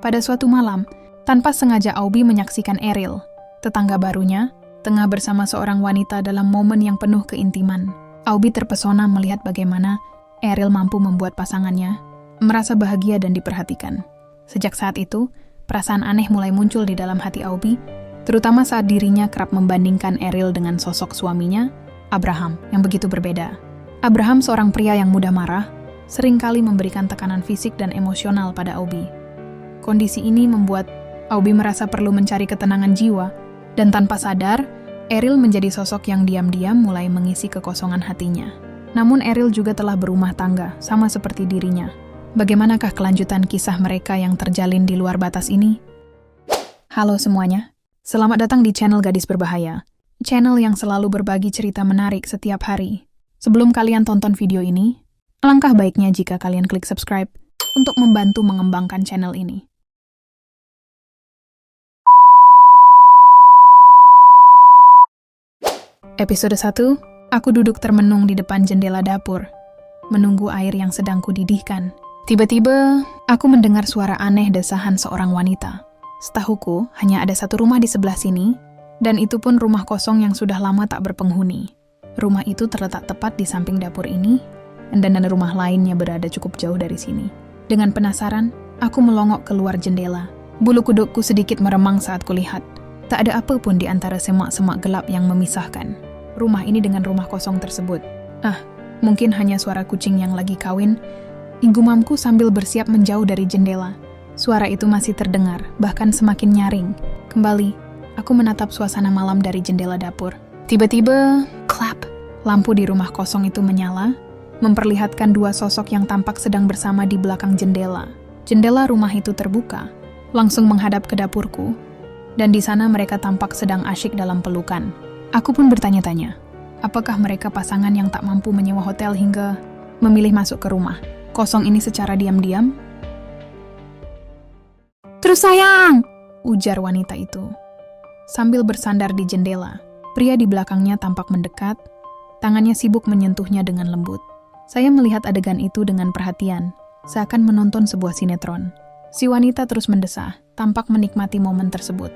Pada suatu malam, tanpa sengaja Auby menyaksikan Ariel, tetangga barunya, tengah bersama seorang wanita dalam momen yang penuh keintiman. Auby terpesona melihat bagaimana Ariel mampu membuat pasangannya merasa bahagia dan diperhatikan. Sejak saat itu, perasaan aneh mulai muncul di dalam hati Auby, terutama saat dirinya kerap membandingkan Ariel dengan sosok suaminya, Abraham, yang begitu berbeda. Abraham, seorang pria yang mudah marah, seringkali memberikan tekanan fisik dan emosional pada Auby. Kondisi ini membuat Auby merasa perlu mencari ketenangan jiwa, dan tanpa sadar, Ariel menjadi sosok yang diam-diam mulai mengisi kekosongan hatinya. Namun Ariel juga telah berumah tangga, sama seperti dirinya. Bagaimanakah kelanjutan kisah mereka yang terjalin di luar batas ini? Halo semuanya, selamat datang di channel Gadis Berbahaya, channel yang selalu berbagi cerita menarik setiap hari. Sebelum kalian tonton video ini, alangkah baiknya jika kalian klik subscribe untuk membantu mengembangkan channel ini. Episode 1, aku duduk termenung di depan jendela dapur, menunggu air yang sedang kudidihkan. Tiba-tiba, aku mendengar suara aneh desahan seorang wanita. Setahuku, hanya ada satu rumah di sebelah sini, dan itu pun rumah kosong yang sudah lama tak berpenghuni. Rumah itu terletak tepat di samping dapur ini, dan rumah lainnya berada cukup jauh dari sini. Dengan penasaran, aku melongok keluar jendela. Bulu kudukku sedikit meremang saat kulihat. Tak ada apa pun di antara semak-semak gelap yang memisahkan rumah ini dengan rumah kosong tersebut. Mungkin hanya suara kucing yang lagi kawin, gumamku sambil bersiap menjauh dari jendela. Suara itu masih terdengar, bahkan semakin nyaring. Kembali, aku menatap suasana malam dari jendela dapur. Tiba-tiba, klap, lampu di rumah kosong itu menyala, memperlihatkan dua sosok yang tampak sedang bersama di belakang jendela. Jendela rumah itu terbuka, langsung menghadap ke dapurku, dan di sana mereka tampak sedang asyik dalam pelukan. Aku pun bertanya-tanya, apakah mereka pasangan yang tak mampu menyewa hotel hingga memilih masuk ke rumah kosong ini secara diam-diam? "Terus sayang!" ujar wanita itu, sambil bersandar di jendela. Pria di belakangnya tampak mendekat, tangannya sibuk menyentuhnya dengan lembut. Saya melihat adegan itu dengan perhatian, seakan menonton sebuah sinetron. Si wanita terus mendesah, tampak menikmati momen tersebut.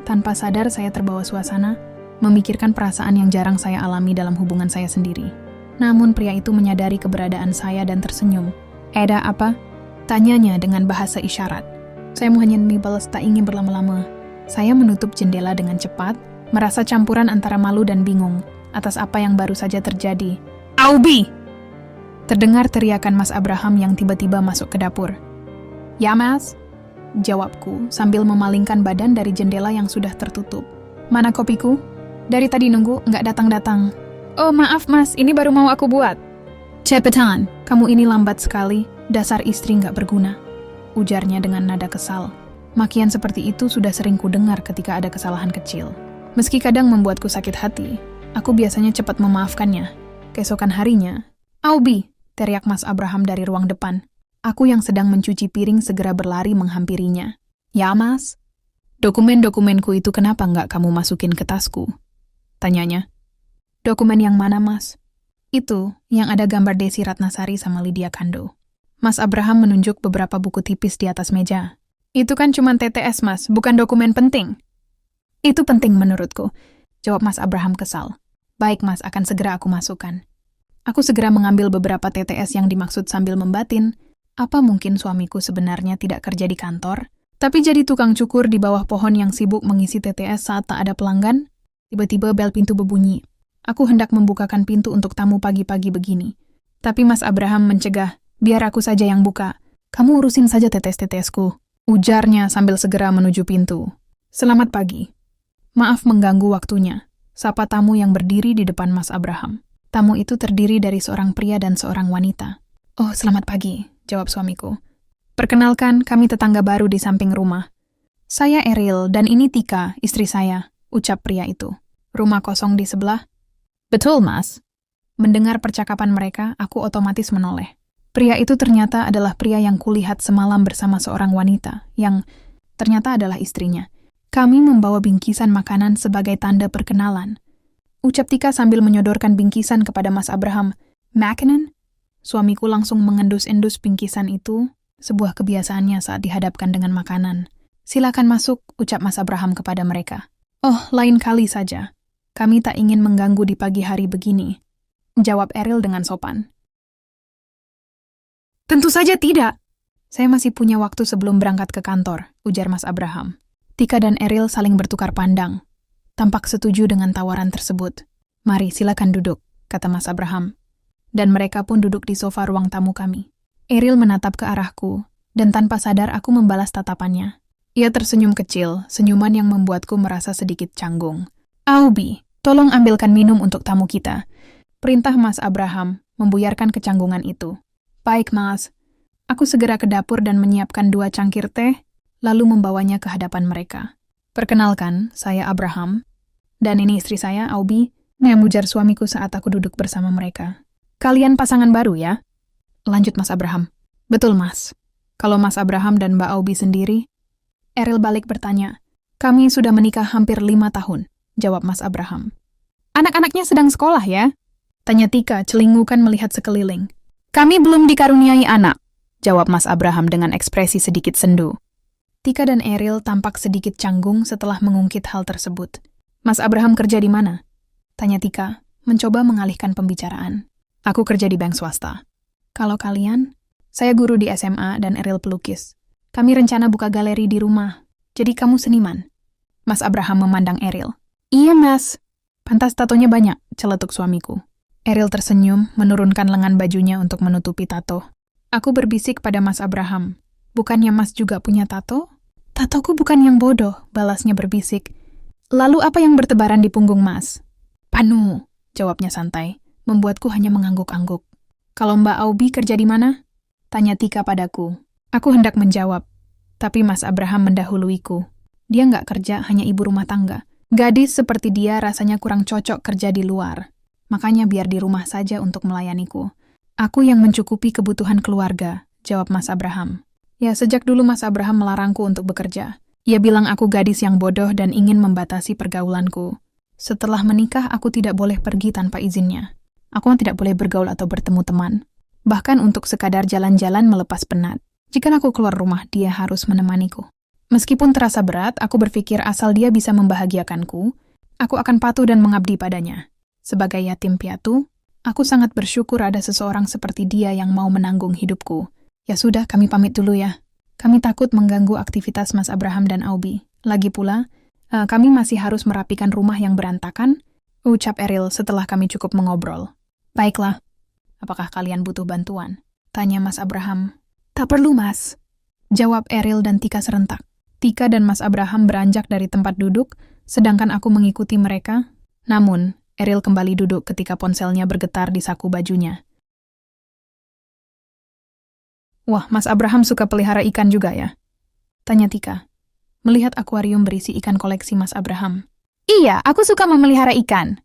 Tanpa sadar saya terbawa suasana, memikirkan perasaan yang jarang saya alami dalam hubungan saya sendiri. Namun pria itu menyadari keberadaan saya dan tersenyum. "Ada apa?" tanyanya dengan bahasa isyarat. Saya hanya membalas tak ingin berlama-lama. Saya menutup jendela dengan cepat, merasa campuran antara malu dan bingung atas apa yang baru saja terjadi. "Auby!" terdengar teriakan Mas Abraham yang tiba-tiba masuk ke dapur. "Ya, Mas?" jawabku sambil memalingkan badan dari jendela yang sudah tertutup. "Mana kopiku? Dari tadi nunggu, nggak datang-datang." "Oh, maaf Mas, ini baru mau aku buat." "Cepetan, kamu ini lambat sekali, dasar istri nggak berguna," ujarnya dengan nada kesal. Makian seperti itu sudah sering kudengar ketika ada kesalahan kecil. Meski kadang membuatku sakit hati, aku biasanya cepat memaafkannya. Keesokan harinya, "Auby!" teriak Mas Abraham dari ruang depan. Aku yang sedang mencuci piring segera berlari menghampirinya. "Ya, Mas? Dokumen-dokumenku itu kenapa nggak kamu masukin ke tasku?" tanyanya. "Dokumen yang mana, Mas?" "Itu, yang ada gambar Desi Ratnasari sama Lydia Kando." Mas Abraham menunjuk beberapa buku tipis di atas meja. "Itu kan cuma TTS, Mas, bukan dokumen penting." "Itu penting menurutku," jawab Mas Abraham kesal. "Baik, Mas, akan segera aku masukkan." Aku segera mengambil beberapa TTS yang dimaksud sambil membatin, apa mungkin suamiku sebenarnya tidak kerja di kantor, tapi jadi tukang cukur di bawah pohon yang sibuk mengisi TTS saat tak ada pelanggan? Tiba-tiba bel pintu berbunyi. Aku hendak membukakan pintu untuk tamu pagi-pagi begini. Tapi Mas Abraham mencegah, "Biar aku saja yang buka. Kamu urusin saja TTS-TTSku," ujarnya sambil segera menuju pintu. "Selamat pagi. Maaf mengganggu waktunya," sapa tamu yang berdiri di depan Mas Abraham. Tamu itu terdiri dari seorang pria dan seorang wanita. "Oh, selamat pagi," jawab suamiku. "Perkenalkan, kami tetangga baru di samping rumah. Saya Ariel dan ini Tika, istri saya," ucap pria itu. "Rumah kosong di sebelah?" "Betul, Mas." Mendengar percakapan mereka, aku otomatis menoleh. Pria itu ternyata adalah pria yang kulihat semalam bersama seorang wanita, yang ternyata adalah istrinya. Kami membawa bingkisan makanan sebagai tanda perkenalan. Ucap Tika sambil menyodorkan bingkisan kepada Mas Abraham. "Makanan?" Suamiku langsung mengendus-endus bingkisan itu, sebuah kebiasaannya saat dihadapkan dengan makanan. Silakan masuk, ucap Mas Abraham kepada mereka. Oh, lain kali saja. Kami tak ingin mengganggu di pagi hari begini, jawab Eril dengan sopan. Tentu saja tidak. Saya masih punya waktu sebelum berangkat ke kantor, ujar Mas Abraham. Tika dan Eril saling bertukar pandang. Tampak setuju dengan tawaran tersebut. Mari, silakan duduk, kata Mas Abraham. Dan mereka pun duduk di sofa ruang tamu kami. Eril menatap ke arahku, dan tanpa sadar aku membalas tatapannya. Ia tersenyum kecil, senyuman yang membuatku merasa sedikit canggung. Aubi, tolong ambilkan minum untuk tamu kita. Perintah Mas Abraham membuyarkan kecanggungan itu. Baik, Mas. Aku segera ke dapur dan menyiapkan 2 cangkir teh, lalu membawanya ke hadapan mereka. Perkenalkan, saya Abraham. Dan ini istri saya, Aubi, yang ujar suamiku saat aku duduk bersama mereka. Kalian pasangan baru ya? Lanjut Mas Abraham. Betul, Mas. Kalau Mas Abraham dan Mbak Aubi sendiri? Eril balik bertanya. Kami sudah menikah hampir 5 tahun, jawab Mas Abraham. Anak-anaknya sedang sekolah ya? Tanya Tika, celingukan melihat sekeliling. Kami belum dikaruniai anak, jawab Mas Abraham dengan ekspresi sedikit sendu. Tika dan Eril tampak sedikit canggung setelah mengungkit hal tersebut. Mas Abraham kerja di mana? Tanya Tika, mencoba mengalihkan pembicaraan. Aku kerja di bank swasta. Kalau kalian? Saya guru di SMA dan Eril pelukis. Kami rencana buka galeri di rumah. Jadi kamu seniman? Mas Abraham memandang Eril. Iya, Mas. Pantas tatonya banyak, celetuk suamiku. Eril tersenyum, menurunkan lengan bajunya untuk menutupi tato. Aku berbisik pada Mas Abraham. Bukannya Mas juga punya tato? Tatoku bukan yang bodoh, balasnya berbisik. Lalu apa yang bertebaran di punggung Mas? Panu, jawabnya santai, membuatku hanya mengangguk-angguk. Kalau Mbak Aubi kerja di mana? Tanya Tika padaku. Aku hendak menjawab, tapi Mas Abraham mendahuluiku. Dia nggak kerja, hanya ibu rumah tangga. Gadis seperti dia rasanya kurang cocok kerja di luar. Makanya biar di rumah saja untuk melayaniku. Aku yang mencukupi kebutuhan keluarga, jawab Mas Abraham. Ya, sejak dulu Mas Abraham melarangku untuk bekerja. Ia bilang aku gadis yang bodoh dan ingin membatasi pergaulanku. Setelah menikah, aku tidak boleh pergi tanpa izinnya. Aku tidak boleh bergaul atau bertemu teman. Bahkan untuk sekadar jalan-jalan melepas penat. Jika aku keluar rumah, dia harus menemaniku. Meskipun terasa berat, aku berpikir asal dia bisa membahagiakanku, aku akan patuh dan mengabdi padanya. Sebagai yatim piatu, aku sangat bersyukur ada seseorang seperti dia yang mau menanggung hidupku. Ya sudah, kami pamit dulu ya. Kami takut mengganggu aktivitas Mas Abraham dan Aubi. Lagi pula, kami masih harus merapikan rumah yang berantakan, ucap Eril setelah kami cukup mengobrol. Baiklah, apakah kalian butuh bantuan? Tanya Mas Abraham. Tak perlu, Mas. Jawab Eril dan Tika serentak. Tika dan Mas Abraham beranjak dari tempat duduk, sedangkan aku mengikuti mereka. Namun, Eril kembali duduk ketika ponselnya bergetar di saku bajunya. Wah, Mas Abraham suka pelihara ikan juga ya? Tanya Tika, melihat akuarium berisi ikan koleksi Mas Abraham. Iya, aku suka memelihara ikan.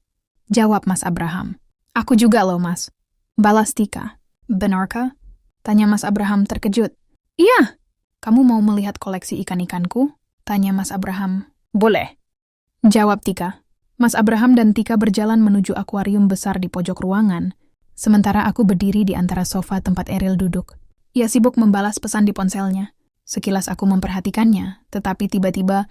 Jawab Mas Abraham. Aku juga loh, Mas. Balas Tika. Benarkah? Tanya Mas Abraham terkejut. Iya. Kamu mau melihat koleksi ikan-ikanku? Tanya Mas Abraham. Boleh. Jawab Tika. Mas Abraham dan Tika berjalan menuju akuarium besar di pojok ruangan, sementara aku berdiri di antara sofa tempat Eril duduk. Ia sibuk membalas pesan di ponselnya. Sekilas aku memperhatikannya, tetapi tiba-tiba,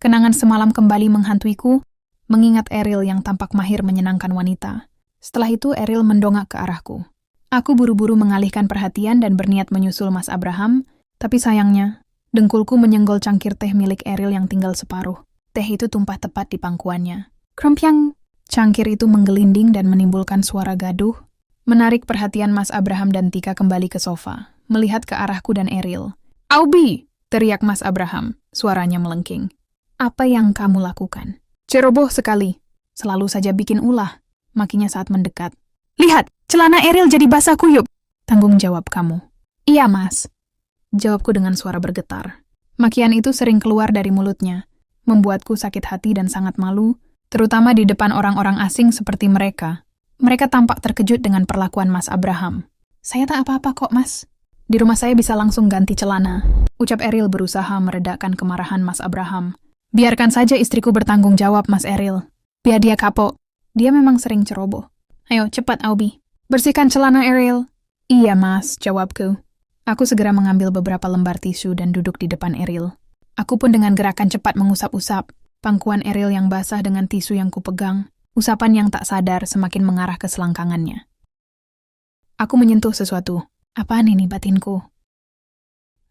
kenangan semalam kembali menghantuiku, mengingat Eril yang tampak mahir menyenangkan wanita. Setelah itu Eril mendongak ke arahku. Aku buru-buru mengalihkan perhatian dan berniat menyusul Mas Abraham, tapi sayangnya, dengkulku menyenggol cangkir teh milik Eril yang tinggal separuh. Teh itu tumpah tepat di pangkuannya. Krompiang! Cangkir itu menggelinding dan menimbulkan suara gaduh, menarik perhatian Mas Abraham dan Tika kembali ke sofa, melihat ke arahku dan Eril. Aubi! Teriak Mas Abraham, suaranya melengking. Apa yang kamu lakukan? Ceroboh sekali. Selalu saja bikin ulah, makinya saat mendekat. Lihat, celana Eril jadi basah kuyup. Tanggung jawab kamu. Iya, Mas. Jawabku dengan suara bergetar. Makian itu sering keluar dari mulutnya, membuatku sakit hati dan sangat malu, terutama di depan orang-orang asing seperti mereka. Mereka tampak terkejut dengan perlakuan Mas Abraham. Saya tak apa-apa kok, Mas. Di rumah saya bisa langsung ganti celana. Ucap Eril berusaha meredakan kemarahan Mas Abraham. Biarkan saja istriku bertanggung jawab, Mas Eril. Biar dia kapok. Dia memang sering ceroboh. Ayo, cepat, Aubi. Bersihkan celana Eril. Iya, Mas, jawabku. Aku segera mengambil beberapa lembar tisu dan duduk di depan Eril. Aku pun dengan gerakan cepat mengusap-usap pangkuan Eril yang basah dengan tisu yang kupegang. Usapan yang tak sadar semakin mengarah ke selangkangannya. Aku menyentuh sesuatu. Apaan ini batinku?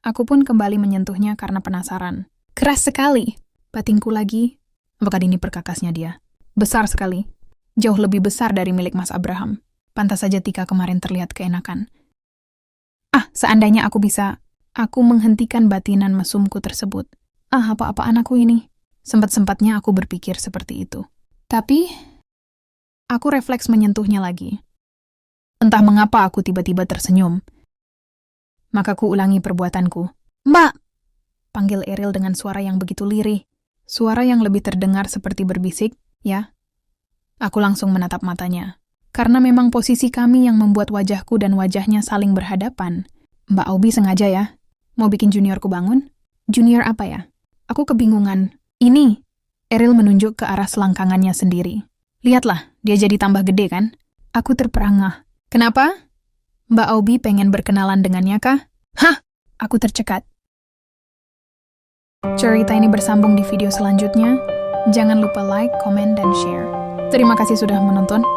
Aku pun kembali menyentuhnya karena penasaran. Keras sekali. Batinku lagi. Apakah ini perkakasnya dia? Besar sekali. Jauh lebih besar dari milik Mas Abraham. Pantas saja Tika kemarin terlihat keenakan. Seandainya aku bisa. Aku menghentikan batinan mesumku tersebut. Apa-apaan aku ini? Sempat-sempatnya aku berpikir seperti itu. Tapi, aku refleks menyentuhnya lagi. Entah mengapa aku tiba-tiba tersenyum. Maka ku ulangi perbuatanku. Mbak! Panggil Eril dengan suara yang begitu lirih. Suara yang lebih terdengar seperti berbisik, ya. Aku langsung menatap matanya. Karena memang posisi kami yang membuat wajahku dan wajahnya saling berhadapan. Mbak Aubi sengaja ya? Mau bikin juniorku bangun? Junior apa ya? Aku kebingungan. Ini. Eril menunjuk ke arah selangkangannya sendiri. Lihatlah, dia jadi tambah gede kan? Aku terperangah. Kenapa? Mbak Aubi pengen berkenalan dengannya kah? Hah? Aku tercekat. Cerita ini bersambung di video selanjutnya. Jangan lupa like, komen, dan share. Terima kasih sudah menonton.